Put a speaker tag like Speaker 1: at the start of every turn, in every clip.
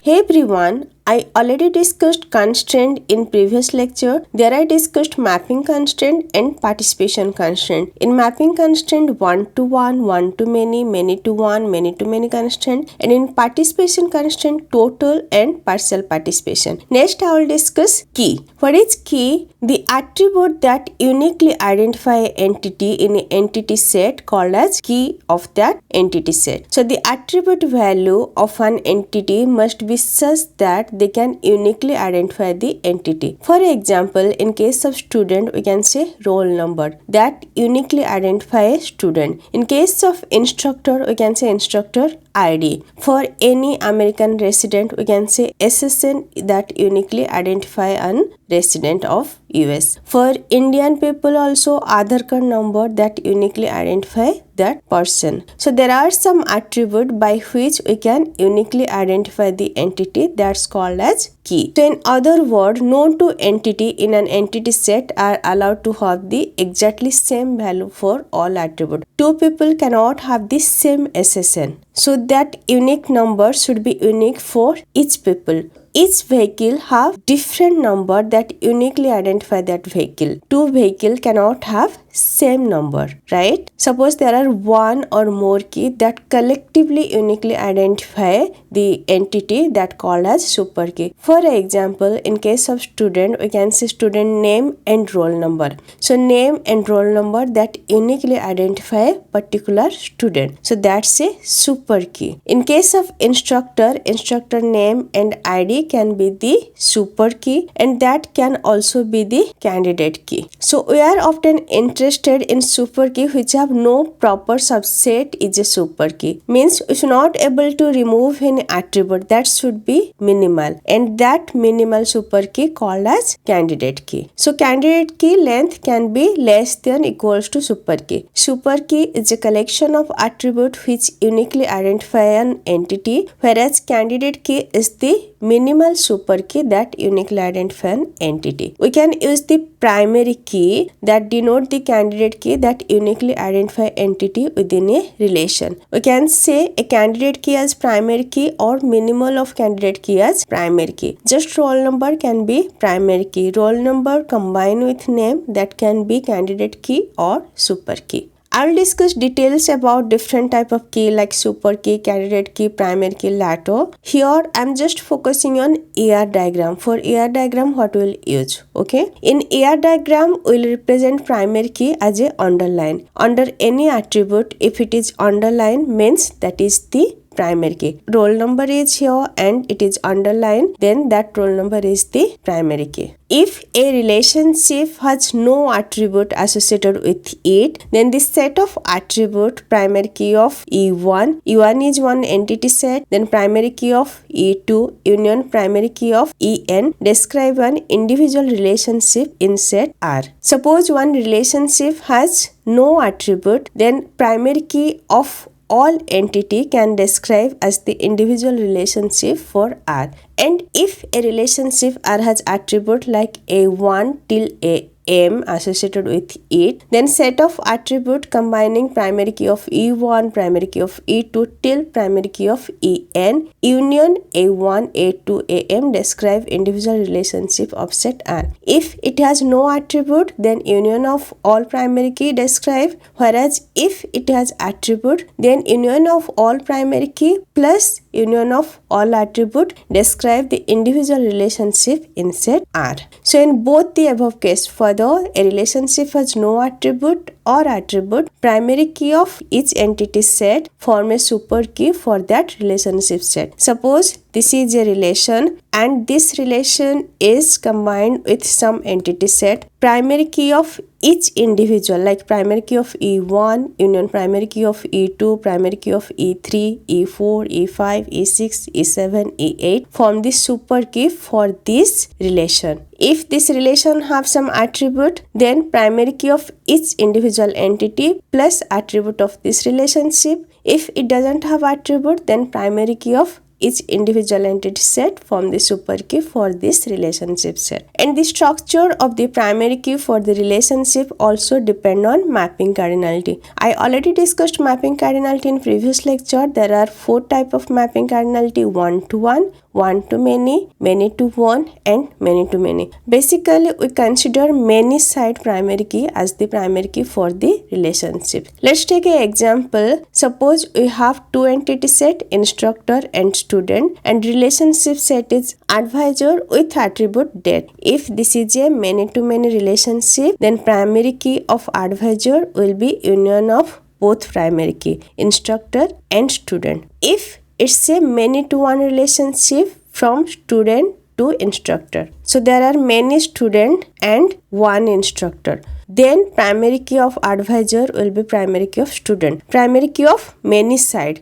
Speaker 1: Hey everyone, I already discussed constraint in previous lecture. There I discussed mapping constraint and participation constraint. In mapping constraint, one-to-one, one-to-many, many-to-one, many-to-many constraint, and in participation constraint, total and partial participation. Next I will discuss key. What is key? The attribute that uniquely identify an entity in an entity set called as key of that entity set. So the attribute value of an entity must be such that they can uniquely identify the entity. For example, in case of student, we can say roll number that uniquely identify a student. In case of instructor, we can say instructor ID. For any American resident, we can say SSN that uniquely identify an resident of US. For Indian people also Aadhaar card number that uniquely identify that person. So there are some attributes by which we can uniquely identify the entity that's called as key. So in other words, no two entity in an entity set are allowed to have the exactly same value for all attributes. Two people cannot have the same SSN. So that unique number should be unique for each people. Each vehicle have different number that uniquely identify that vehicle. Two vehicle cannot have same number, right? Suppose there are one or more key that collectively uniquely identify the entity that called as super key. For example, in case of student, we can say student name and roll number. So name and roll number that uniquely identify particular student. So that's a super key. In case of instructor, instructor name and ID can be the super key, and that can also be the candidate key. So we are often interested in super key which have no proper subset is a super key. Means we should not able to remove any attribute, that should be minimal, and that minimal super key called as candidate key. So candidate key length can be less than equals to super key. Super key is a collection of attributes which uniquely identify an entity, whereas candidate key is the minimal super key that uniquely identify an entity. We can use the primary key that denote the candidate key that uniquely identify entity within a relation. We can say a candidate key as primary key or minimal of candidate key as primary key. Just roll number can be primary key. Roll number combined with name that can be candidate key or super key. I will discuss details about different type of key like super key, candidate key, primary key later. Here I am just focusing on ER diagram. For ER diagram, what we will use? Okay. In ER diagram, we will represent primary key as a underline. Under any attribute, if it is underlined, means that is the primary key. Roll number is here and it is underlined, then that roll number is the primary key. If a relationship has no attribute associated with it, then the set of attribute primary key of E1, E1 is one entity set, then primary key of E2, union primary key of En describe an individual relationship in set R. Suppose one relationship has no attribute, then primary key of all entity can describe as the individual relationship for R. And if a relationship R has attribute like A1 till AM associated with it, then set of attribute combining primary key of E1, primary key of E2 till primary key of En, union A1, A2, AM describe individual relationship of set R. If it has no attribute, then union of all primary key describe, whereas if it has attribute, then union of all primary key plus union of all attribute describe the individual relationship in set R. So in both the above case, whether a relationship has no attribute or attribute, primary key of each entity set form a super key for that relationship set. Suppose this is a relation and this relation is combined with some entity set. Primary key of each individual like primary key of E1, union primary key of E2, primary key of E3, E4, E5, E6, E7, E8 form the super key for this relation. If this relation have some attribute, then primary key of each individual entity plus attribute of this relationship. If it doesn't have attribute, then primary key of each individual entity set form the super key for this relationship set. And the structure of the primary key for the relationship also depend on mapping cardinality. I already discussed mapping cardinality in previous lecture. There are 4 type of mapping cardinality: 1-to-1, one to many to one, and many to many. Basically, we consider many side primary key as the primary key for the relationship. Let's take an example. Suppose we have two entity set, instructor and student, and relationship set is advisor with attribute date. If this is a many to many relationship, then primary key of advisor will be union of both primary key, instructor and student. If it's a many to one relationship from student to instructor, so there are many student and one instructor, then primary key of advisor will be primary key of student. Primary key of many side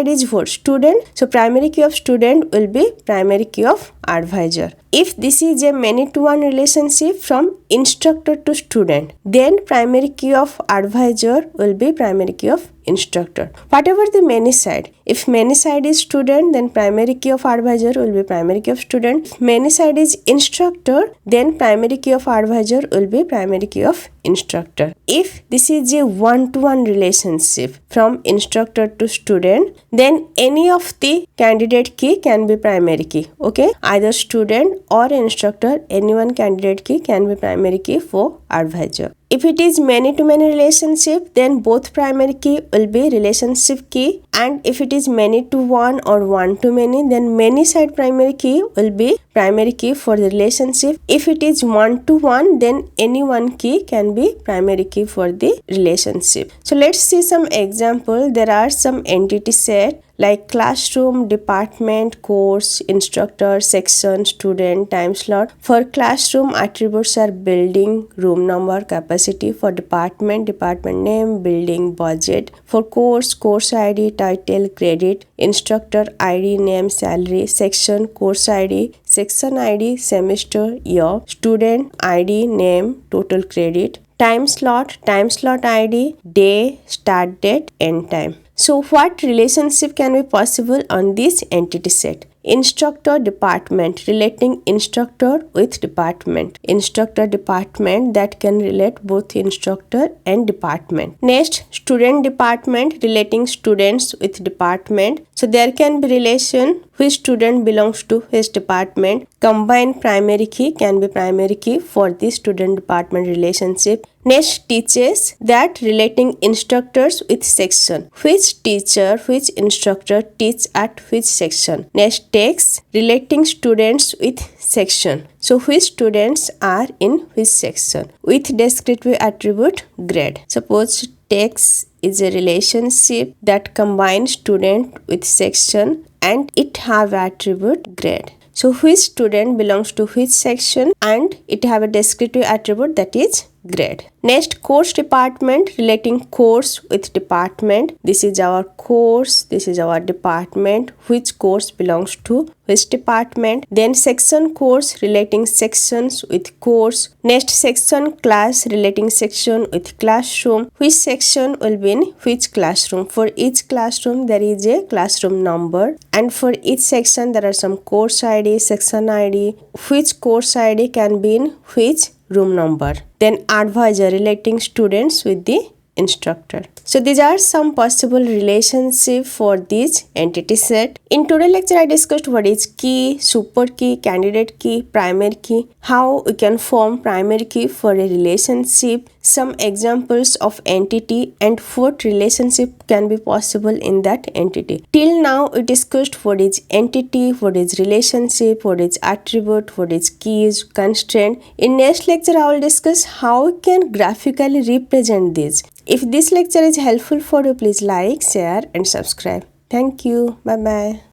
Speaker 1: is for student, so primary key of student will be primary key of advisor. If this is a many to one relationship from instructor to student, then primary key of advisor will be primary key of instructor. Whatever the many side, if many side is student, then primary key of advisor will be primary key of student. If many side is instructor, then primary key of advisor will be primary key of instructor. If this is a one-to-one relationship from instructor to student, then any of the candidate key can be primary key. Okay, either student or instructor, any one candidate key can be primary key for advisor. If it is many to many relationship, then both primary key will be relationship key, and if it is many to one or one to many, then many side primary key will be primary key for the relationship. If it is one to one, then any one key can be primary key for the relationship. So let's see some example. There are some entity set like classroom, department, course, instructor, section, student, time slot. For classroom, attributes are building, room number, capacity. For department, department name, building, budget. For course, course ID, title, credit. Instructor, ID, name, salary. Section, course ID, section ID, semester, year. Student, ID, name, total credit. Time slot ID, day, start date, end time. So what relationship can be possible on this entity set? Instructor department, relating instructor with department. Instructor department, that can relate both instructor and department. Next, student department, relating students with department. So there can be relation which student belongs to which department. Combined primary key can be primary key for the student department relationship. Next, teachers, that relating instructors with section. Which teacher, which instructor teach at which section. Next, text, relating students with section. So which students are in which section. With descriptive attribute grade. Suppose text is a relationship that combines student with section and it have attribute grade. So which student belongs to which section and it have a descriptive attribute that is grade. Next, course department, relating course with department. This is our course, this is our department, which course belongs to which department. Then section course, relating sections with course. Next, section class, relating section with classroom. Which section will be in which classroom. For each classroom there is a classroom number, and for each section there are some course ID, section ID. Which course ID can be in which room number. Then advisor, relating students with the instructor. So these are some possible relationships for this entity set. In today's lecture, I discussed what is key, super key, candidate key, primary key, how we can form primary key for a relationship, some examples of entity, and what relationship can be possible in that entity. Till now, we discussed what is entity, what is relationship, what is attribute, what is keys, constraint. In next lecture, I will discuss how we can graphically represent this. If this lecture is helpful for you, please like, share and subscribe. Thank you. Bye-bye.